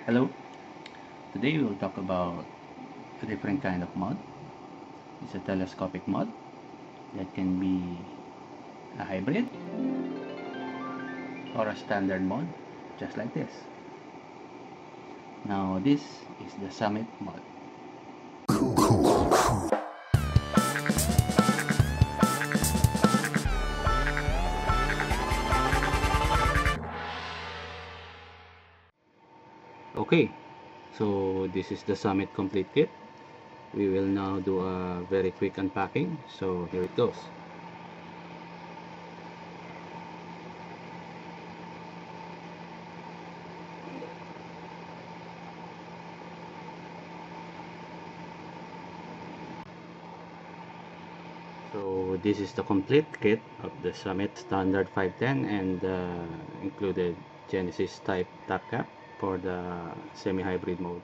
Hello, today we'll talk about a different kind of mod. It's a telescopic mod that can be a hybrid or a standard mod, just like this. Now this is the Summit mod. Okay, so this is the Summit complete kit. We will now do a very quick unpacking, so here it goes. So this is the complete kit of the Summit Standard 510 and included Genesis type top cap for the semi-hybrid mode.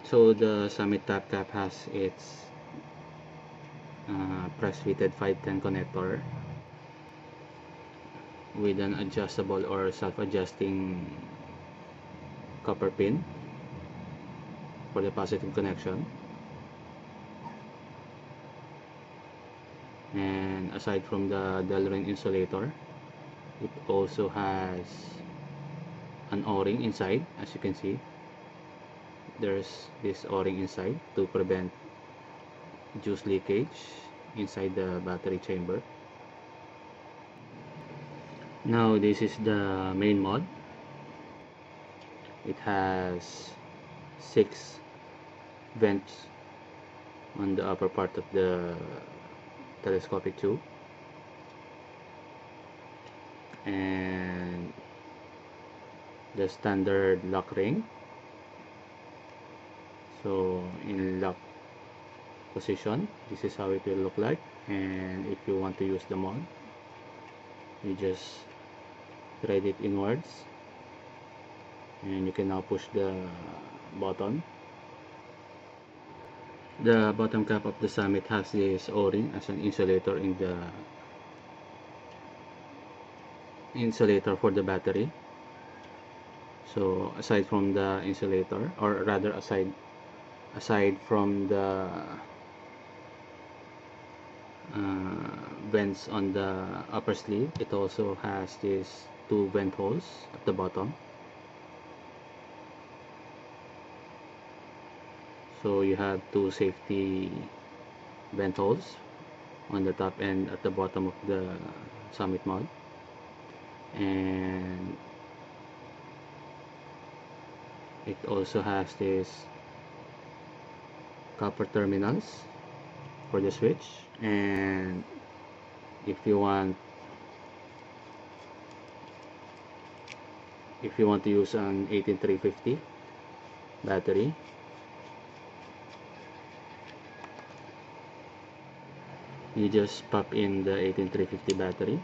So the Summit top cap has its press-fitted 510 connector with an adjustable or self-adjusting copper pin for the positive connection. And aside from the Delrin insulator, it also has an o-ring inside. As you can see, there's this o-ring inside to prevent juice leakage inside the battery chamber. Now this is the main mod. It has 6 vents on the upper part of the telescopic tube, and the standard lock ring. So in lock position, this is how it will look like. And if you want to use the mod, you just thread it inwards, and you can now push the button. The bottom cap of the Summit has this o-ring as an insulator in the insulator for the battery. So aside from the insulator, or rather aside from the vents on the upper sleeve, it also has these 2 vent holes at the bottom. So you have 2 safety vent holes on the top and at the bottom of the Summit mod. And it also has this copper terminals for the switch. And if you want to use an 18350 battery, you just pop in the 18350 battery,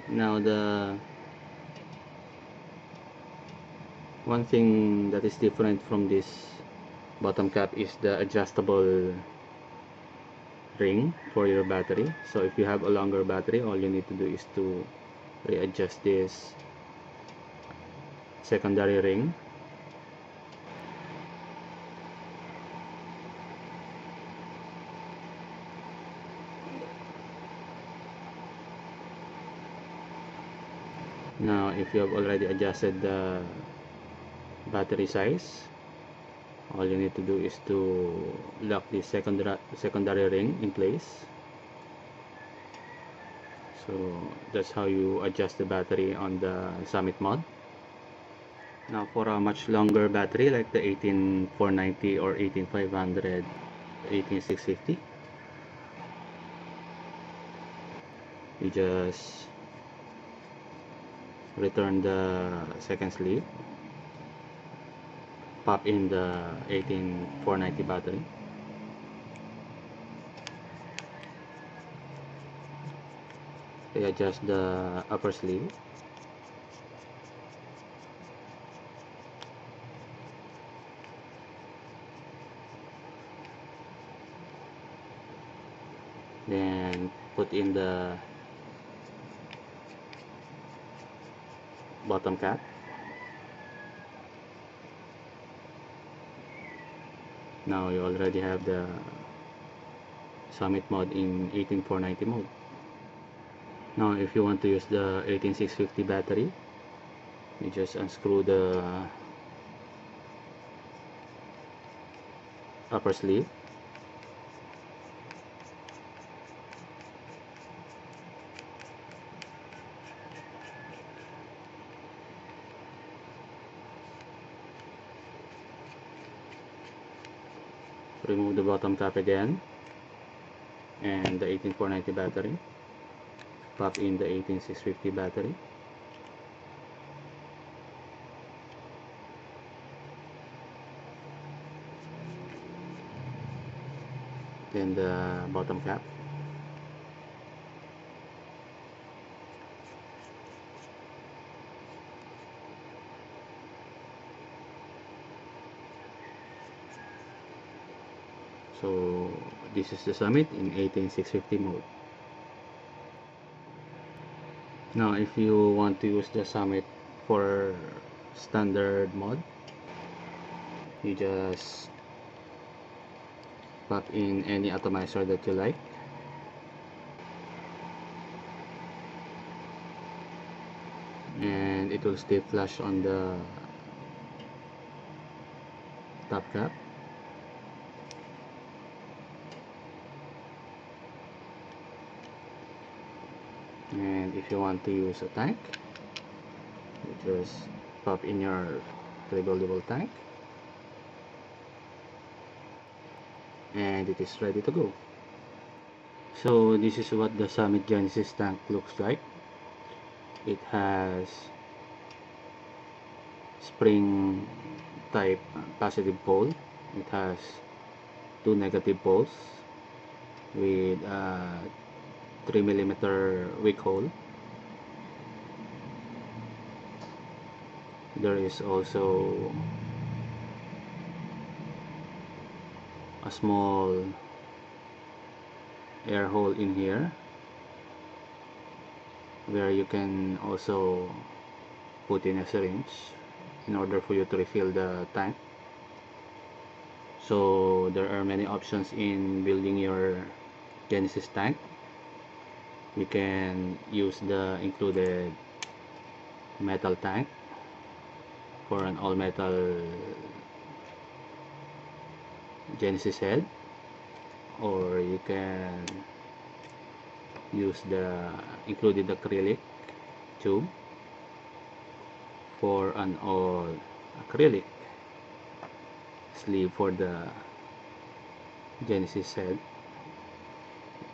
now the one thing that is different from this bottom cap is the adjustable ring for your battery. So if you have a longer battery, all you need to do is to readjust this secondary ring. Now if you have already adjusted the battery size, all you need to do is to lock the secondary ring in place. So that's how you adjust the battery on the Summit mod. Now for a much longer battery like the 18490 or 18500, 18650, you just return the second sleeve, pop in the 18490 battery, readjust the upper sleeve, put in the bottom cap. Now you already have the Summit mod in 18490 mode. Now if you want to use the 18650 battery, you just unscrew the upper sleeve. Remove the bottom cap again, and the 18490 battery. Pop in the 18650 battery. Then the bottom cap. So this is the Summit in 18650 mode. Now if you want to use the Summit for standard mod, you just pop in any atomizer that you like. And it will stay flush on the top cap. And if you want to use a tank, you just pop in your rebuildable tank, and it is ready to go. So this is what the Summit Genesis tank looks like. It has spring type positive pole. It has 2 negative poles with 3mm wick hole. There is also a small air hole in here where you can also put in a syringe in order for you to refill the tank. So there are many options in building your Genesis tank. You can use the included metal tank for an all metal Genesis head, or you can use the included acrylic tube for an all acrylic sleeve for the Genesis head.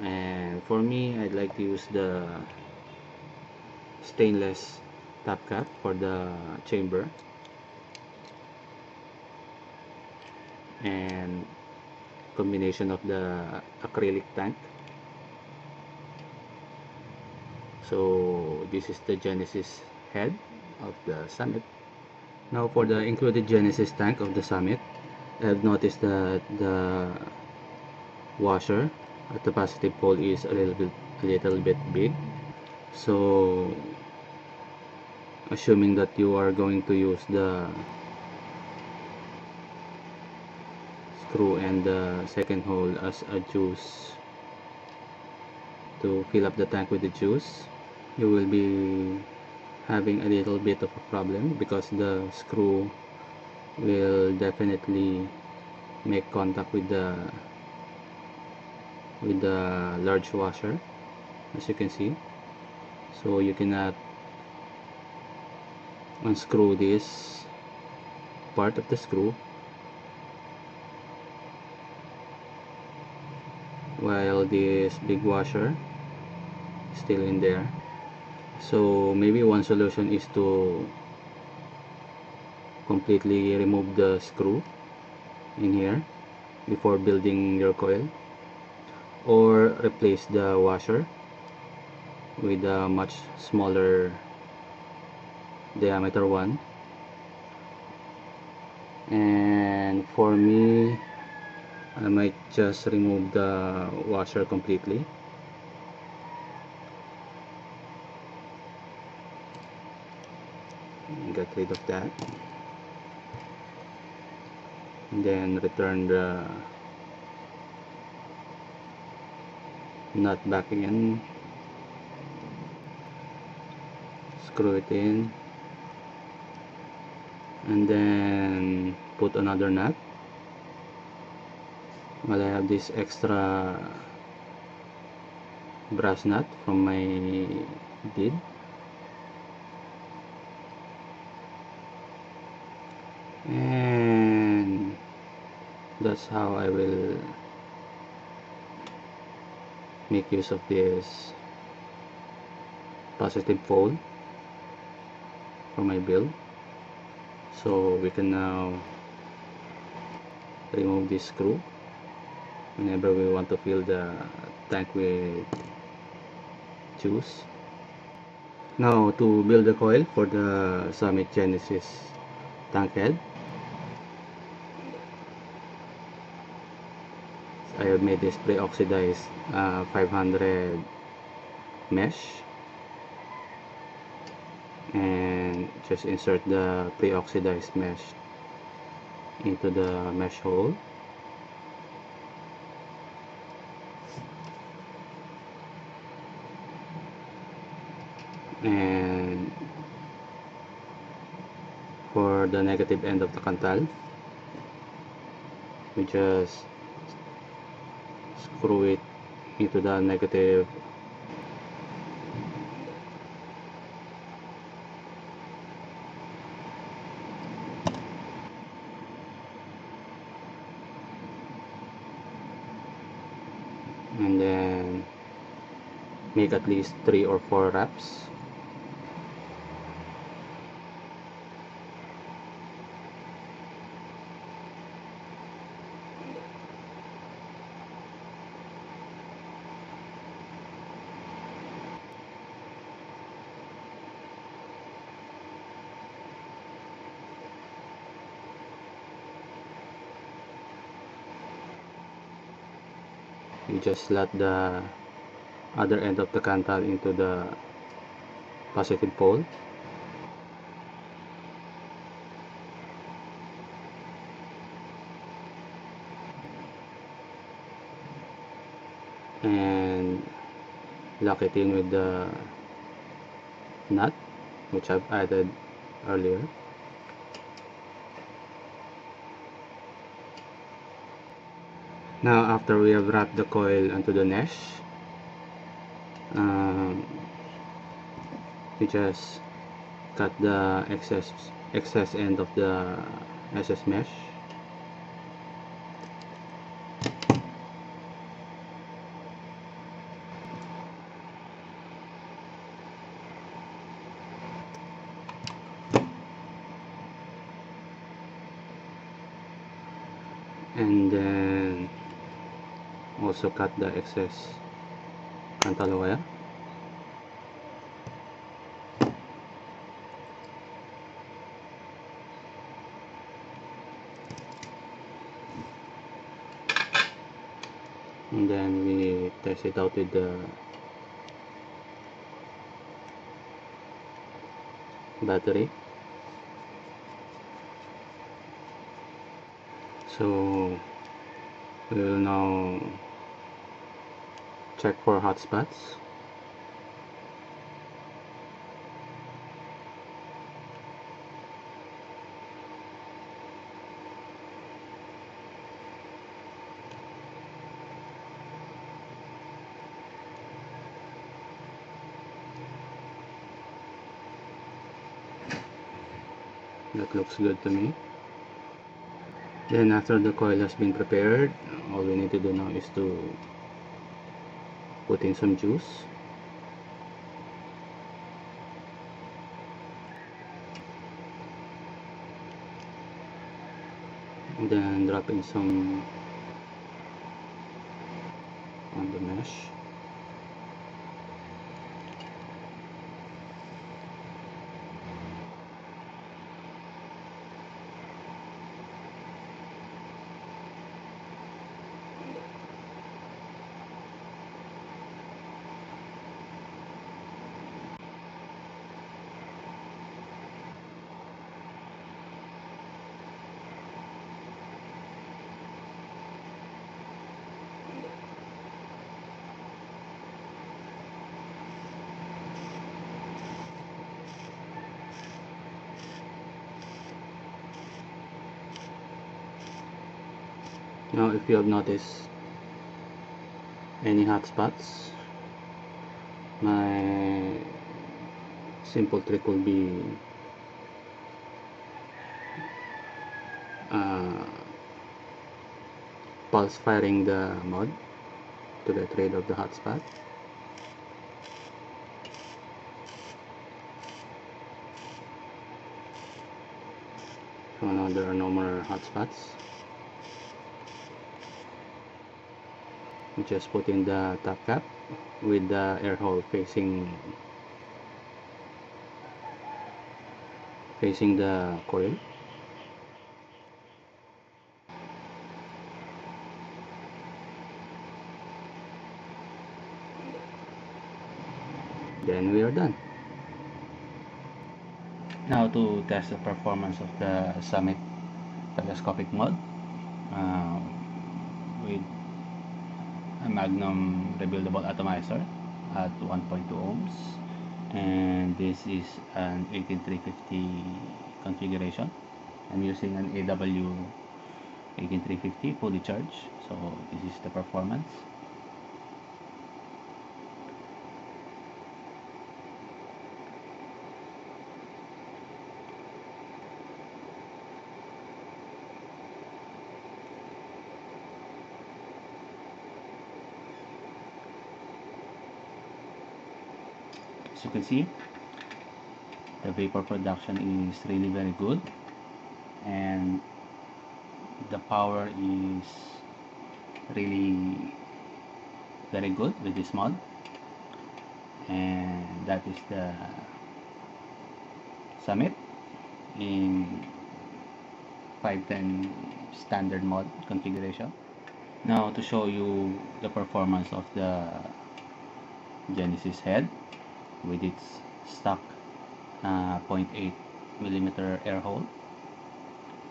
And for me, I'd like to use the stainless top cap for the chamber, and combination of the acrylic tank. So this is the Genesis head of the Summit. Now for the included Genesis tank of the Summit, I've noticed that the washer at the positive pole is a little bit big. So assuming that you are going to use the screw and the second hole as a juice to fill up the tank with the juice, you will be having a little bit of a problem because the screw will definitely make contact with the large washer, as you can see. So you cannot unscrew this part of the screw while this big washer is still in there. So maybe one solution is to completely remove the screw in here before building your coil, or replace the washer with a much smaller diameter one. And for me, I might just remove the washer completely Get rid of that, and then return the nut back in, screw it in, and then put another nut. Well, I have this extra brass nut from my bid, and that's how I will make use of this positive pole for my build. So we can now remove this screw whenever we want to fill the tank with juice. Now to build the coil for the Summit Genesis tank head, I have made this pre-oxidized 500 mesh, and just insert the pre-oxidized mesh into the mesh hole. And for the negative end of the cantal, we just screw it into the negative and then make at least 3 or 4 wraps. You just slot the other end of the cantal into the positive pole, and lock it in with the nut which I've added earlier. Now after we have wrapped the coil onto the mesh, we just cut the excess end of the SS mesh, and then also cut the excess cantal wire. And then we test it out with the battery. So we will now check for hot spots. That looks good to me. Then after the coil has been prepared, all we need to do now is to put in some juice. And then drop in some on the mesh. Now if you have noticed any hot spots, my simple trick will be uh, pulse firing the mod to get rid of the hot spot. So now there are no more hot spots. We just put in the top cap with the air hole facing the coil. Then we are done. Now to test the performance of the Summit telescopic mod with a Magnum rebuildable atomizer at 1.2 ohms, and this is an 18350 configuration. I'm using an AW 18350 fully charged, so this is the performance. As you can see, the vapor production is really very good, and the power is really very good with this mod. And that is the Summit in 510 standard mod configuration. Now to show you the performance of the Genesis head with its stock 0.8 millimeter air hole.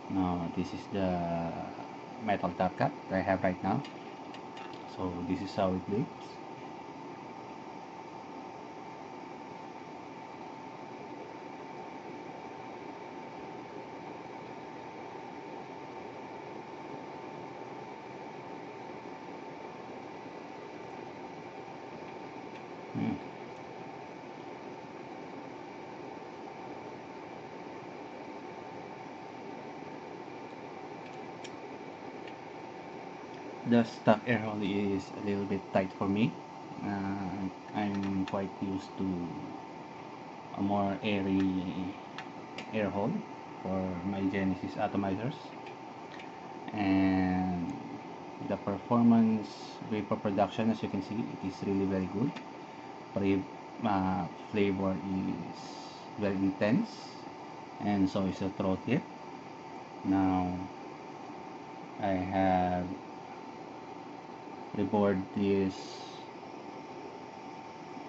Now this is the metal top cap that I have right now. So this is how it looks. The stock air hole is a little bit tight for me. I'm quite used to a more airy air hole for my Genesis atomizers, and the performance vapor production, as you can see, it is really very good. Flavor is very intense, and so is the throat hit. Now I have rebored this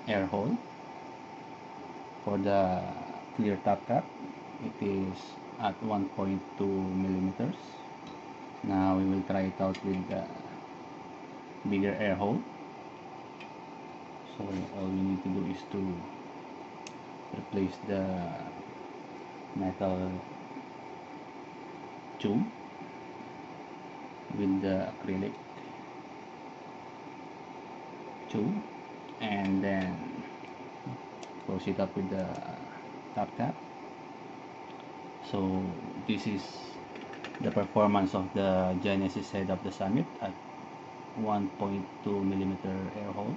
air hole for the clear top cap. It is at 1.2 millimeters. Now we will try it out with the bigger air hole. So all we need to do is to replace the metal tube with the acrylic tube, and then close it up with the top cap. So this is the performance of the Genesis head of the Summit at 1.2 millimeter air hole.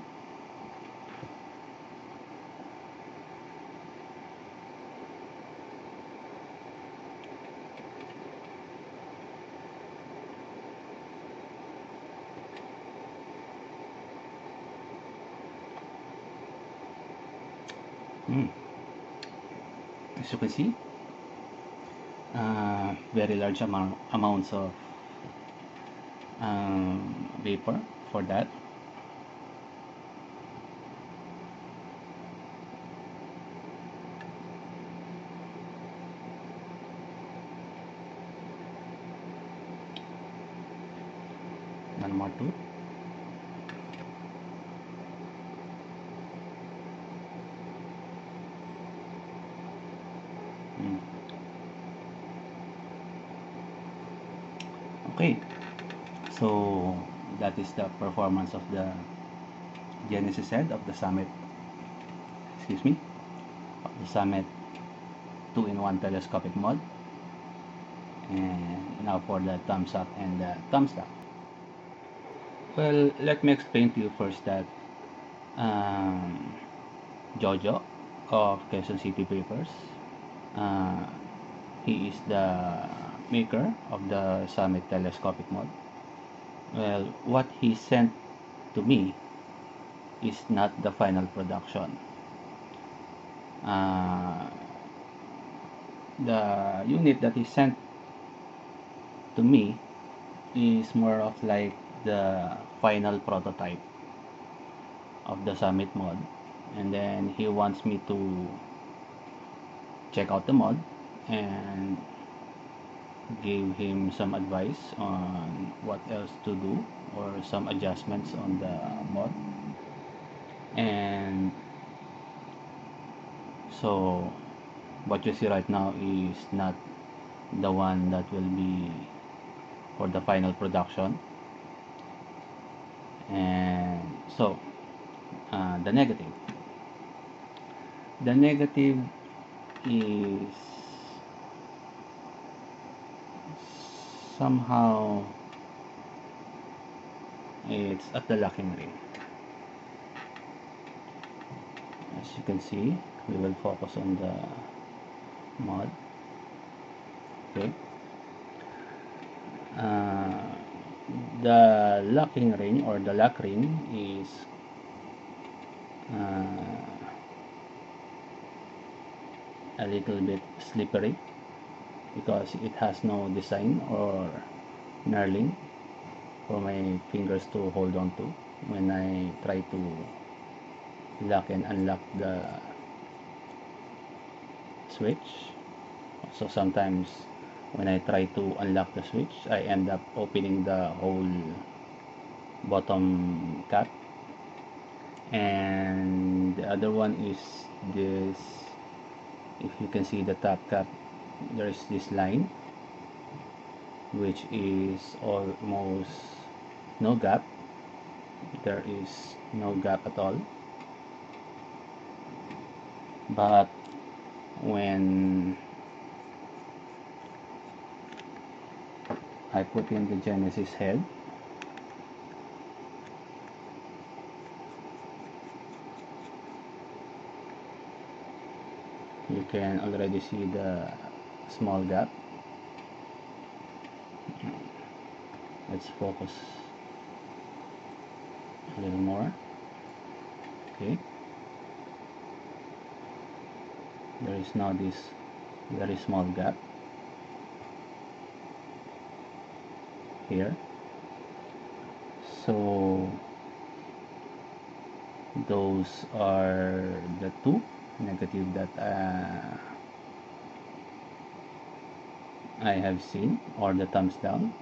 As you can see, very large amounts of vapor for that. One more tube. Okay, So that is the performance of the Genesis head of the Summit, excuse me, of the Summit 2-in-1 telescopic mod. And now for the thumbs up and the thumbs down. Well, let me explain to you first that Jojo of Quezon City Papers, uh, he is the maker of the Summit telescopic mod. Well, what he sent to me is not the final production. The unit that he sent to me is more of like the final prototype of the Summit mod, and then he wants me to check out the mod and give him some advice on what else to do or some adjustments on the mod. And so what you see right now is not the one that will be for the final production. And so the negative is somehow it's at the locking ring. As you can see, we will focus on the mod. Okay, the locking ring or the lock ring is a little bit slippery because it has no design or knurling for my fingers to hold on to when I try to lock and unlock the switch. So sometimes when I try to unlock the switch, I end up opening the whole bottom cap. And the other one is this. If you can see the top cap, there is this line which is almost no gap. There is no gap at all, but when I put in the Genesis head, you can already see the small gap. Let's focus a little more. Okay, there is now this very small gap here. So those are the two negative that I have seen, or the thumbs down.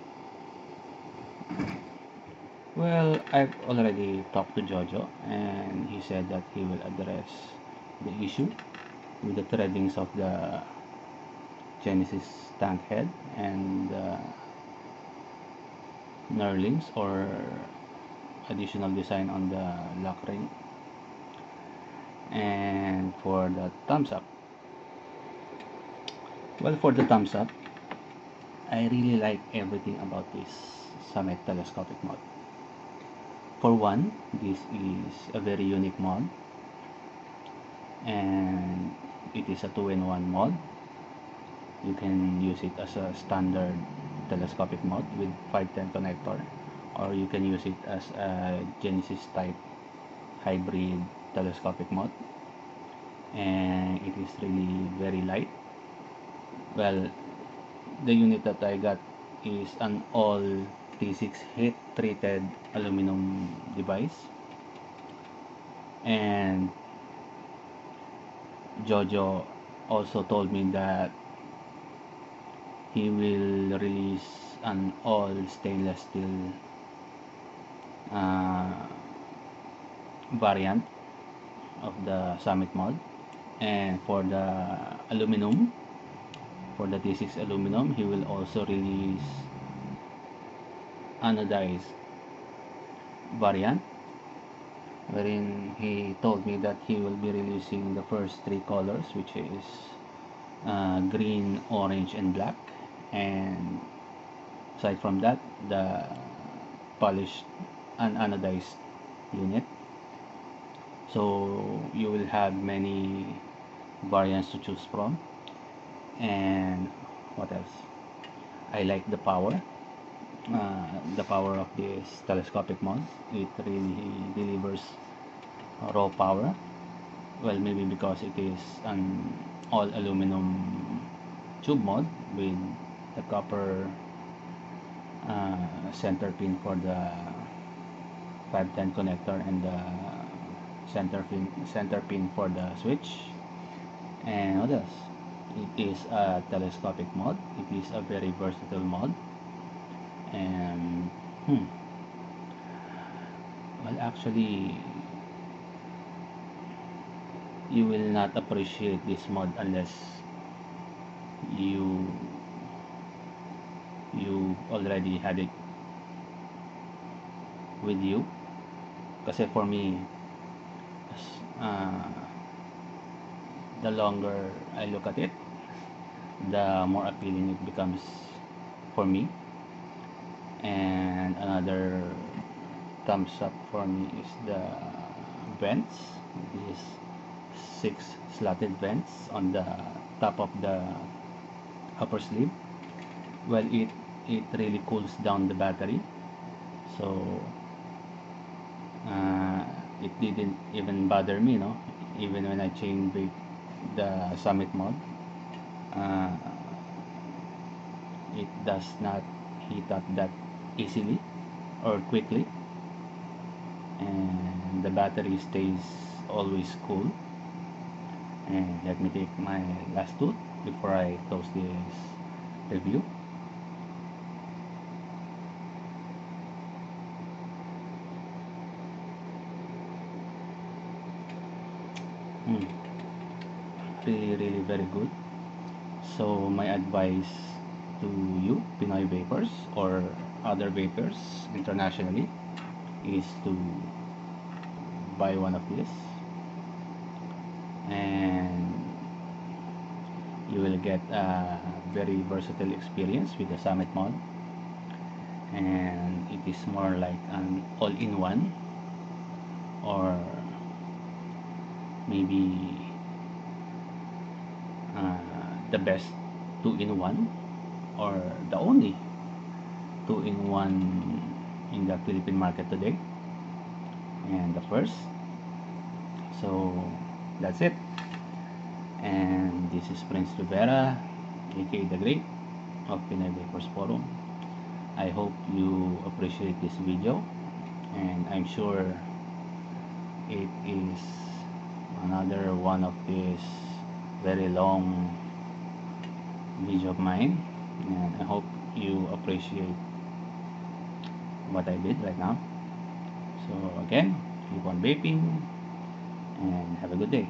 Well, I've already talked to Jojo, and he said that he will address the issue with the threadings of the Genesis tank head and knurlings or additional design on the lock ring. And for the thumbs up, well, for the thumbs up, I really like everything about this Summit telescopic mod. For one, this is a very unique mod, and it is a 2-in-1 mod. You can use it as a standard telescopic mod with 510 connector, or you can use it as a Genesis type hybrid telescopic mod, and it is really very light. Well, the unit that I got is an all T6 heat treated aluminum device, and Jojo also told me that he will release an all stainless steel variant of the Summit mod. And for the aluminum, for the T6 aluminum, he will also release anodized variant, wherein he told me that he will be releasing the first three colors, which is green, orange, and black. And aside from that, the polished unanodized unit. So you will have many variants to choose from. And what else? I like the power of this telescopic mod. It really delivers raw power. Well, maybe because it is an all aluminum tube mod with the copper center pin for the 510 connector and the center pin for the switch. And what else? It is a telescopic mod. It is a very versatile mod. And well, actually, you will not appreciate this mod unless you already had it with you. Kasi for me, the longer I look at it, the more appealing it becomes for me. And another thumbs up for me is the vents. These 6 slotted vents on the top of the upper sleeve. Well, it really cools down the battery, so it didn't even bother me, even when I chain bait the Summit mod. It does not heat up that easily or quickly, and the battery stays always cool. And let me take my last tooth before I close this review. Really very good. So my advice to you Pinoy vapors or other vapors internationally is to buy one of these, and you will get a very versatile experience with the Summit mod. And it is more like an all-in-one, or maybe the best 2-in-1, or the only 2-in-1 in the Philippine market today, and the first. So that's it. And this is Prince Rivera, aka The Great of Pinoy Vapors Forum. I hope you appreciate this video, and I'm sure it is another one of these very long video of mine, and I hope you appreciate what I did right now. So again, keep on vaping and have a good day.